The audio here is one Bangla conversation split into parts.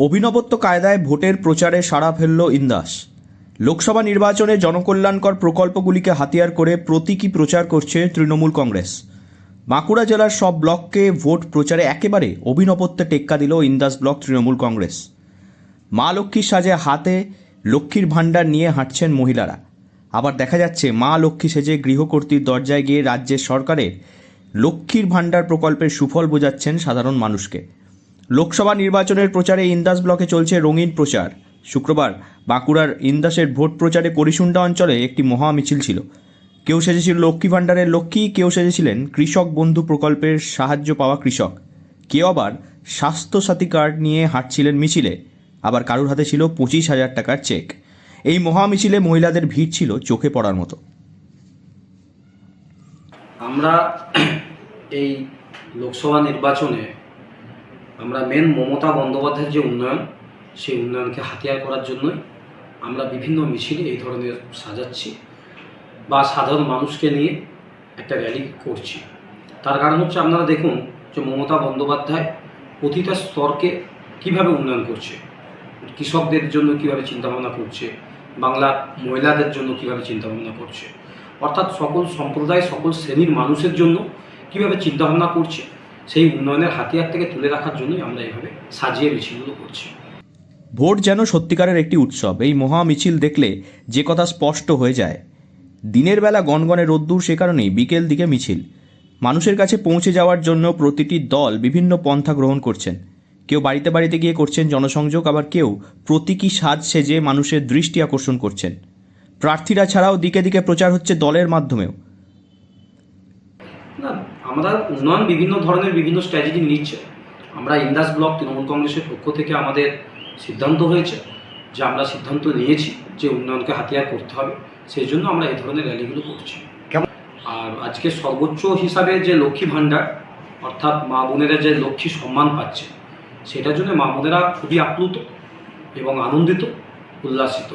অভিনবত্ব কায়দায় ভোটের প্রচারে সাড়া ফেলল ইন্দাস। লোকসভা নির্বাচনে জনকল্যাণকর প্রকল্পগুলিকে হাতিয়ার করে প্রতীকী প্রচার করছে তৃণমূল কংগ্রেস। বাঁকুড়া জেলার সব ব্লককে ভোট প্রচারে একেবারে অভিনবত্বে টেক্কা দিল ইন্দাস ব্লক তৃণমূল কংগ্রেস। মা লক্ষ্মীর সাজে হাতে লক্ষ্মীর ভাণ্ডার নিয়ে হাঁটছেন মহিলারা। আবার দেখা যাচ্ছে মা লক্ষ্মী সেজে গৃহকর্ত্রীর দরজায় গিয়ে রাজ্যের সরকারের লক্ষ্মীর ভাণ্ডার প্রকল্পের সুফল বোঝাচ্ছেন সাধারণ মানুষকে। লোকসভা নির্বাচনের প্রচারে ইন্দাস ব্লকে চলছে রঙিন প্রচার। শুক্রবার বাঁকুড়ার ইন্দাসের ভোট প্রচারে করিসুন্ডা অঞ্চলে একটি মহা মিছিল ছিল। কেউ সেজেছিল লক্ষ্মী ভাণ্ডারের লক্ষ্মী, কেউ সেজেছিলেন কৃষক বন্ধু প্রকল্পের সাহায্য পাওয়া কৃষক, কেউ আবার স্বাস্থ্যসাথী কার্ড নিয়ে হাঁটছিলেন মিছিলে, আবার কারুর হাতে ছিল 25,000 টাকার চেক। এই মহা মিছিলে মহিলাদের ভিড় ছিল চোখে পড়ার মতো। আমরা এই লোকসভা নির্বাচনে আমরা মেন মমতা বন্দ্যোপাধ্যায়ের যে উন্নয়ন, সেই উন্নয়নকে হাতিয়ার করার জন্যই আমরা বিভিন্ন মিছিলে এই ধরনের সাজাচ্ছি বা সাধারণ মানুষকে নিয়ে একটা র্যালি করছি। তার কারণ হচ্ছে আপনারা দেখুন যে মমতা বন্দ্যোপাধ্যায় প্রতিটা স্তরকে কিভাবে উন্নয়ন করছে, কৃষকদের জন্য কিভাবে চিন্তাভাবনা করছে, বাংলার মহিলাদের জন্য কিভাবে চিন্তাভাবনা করছে, অর্থাৎ সকল সম্প্রদায় সকল শ্রেণীর মানুষের জন্য কিভাবে চিন্তাভাবনা করছে, সেই উন্নয়নের হাতিয়ার থেকে তুলে রাখার জন্যই আমরা এইভাবে সাজিয়ে মিছিলগুলো করছি। ভোট যেন সত্যিকারের একটি উৎসব। এই মহা মিছিল দেখলে যে কথা স্পষ্ট হয়ে যায়। দিনের বেলা গনগনে রোদ্দুর, সে কারণেই বিকেল দিকে মিছিল। মানুষের কাছে পৌঁছে যাওয়ার জন্য প্রতিটি দল বিভিন্ন পন্থা গ্রহণ করছেন। কেউ বাড়িতে বাড়িতে গিয়ে করছেন জনসংযোগ, আবার কেউ প্রতীকী সাজ সেজে মানুষের দৃষ্টি আকর্ষণ করছেন। প্রার্থীরা ছাড়াও দিকে দিকে প্রচার হচ্ছে দলের মাধ্যমেও। না, আমরা উন্নয়ন বিভিন্ন ধরনের বিভিন্ন স্ট্র্যাটেজি নিচ্ছে। আমরা ইন্দাস ব্লক তৃণমূল কংগ্রেসের পক্ষ থেকে আমাদের সিদ্ধান্ত হয়েছে যে আমরা সিদ্ধান্ত নিয়েছি যে উন্নয়নকে হাতিয়ার করতে হবে, সেই জন্য আমরা এই ধরনের র্যালিগুলো করছি। আর আজকে সর্বোচ্চ হিসাবে যে লক্ষ্মী ভাণ্ডার, অর্থাৎ মা বোনেরা যে লক্ষ্মী সম্মান পাচ্ছে, সেটার জন্য মা বোনেরা খুবই আপ্লুত এবং আনন্দিত, উল্লাসিত।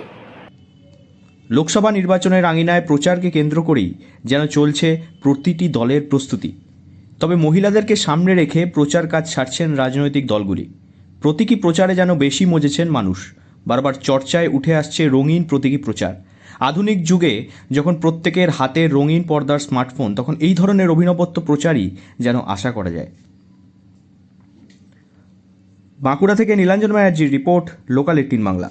লোকসভা নির্বাচনের আঙিনায় প্রচারকে কেন্দ্র করেই যেন চলছে প্রতিটি দলের প্রস্তুতি। তবে মহিলাদেরকে সামনে রেখে প্রচার কাজ সারছেন রাজনৈতিক দলগুলি। প্রতীকী প্রচারে যেন বেশি মজেছেন মানুষ। বারবার চর্চায় উঠে আসছে রঙিন প্রতীকী প্রচার। আধুনিক যুগে যখন প্রত্যেকের হাতে রঙিন পর্দার স্মার্টফোন, তখন এই ধরনের অভিনবত্ব প্রচারই যেন আশা করা যায়। বাঁকুড়া থেকে নীলাঞ্জন ব্যানার্জির রিপোর্ট, লোকাল 18 বাংলা।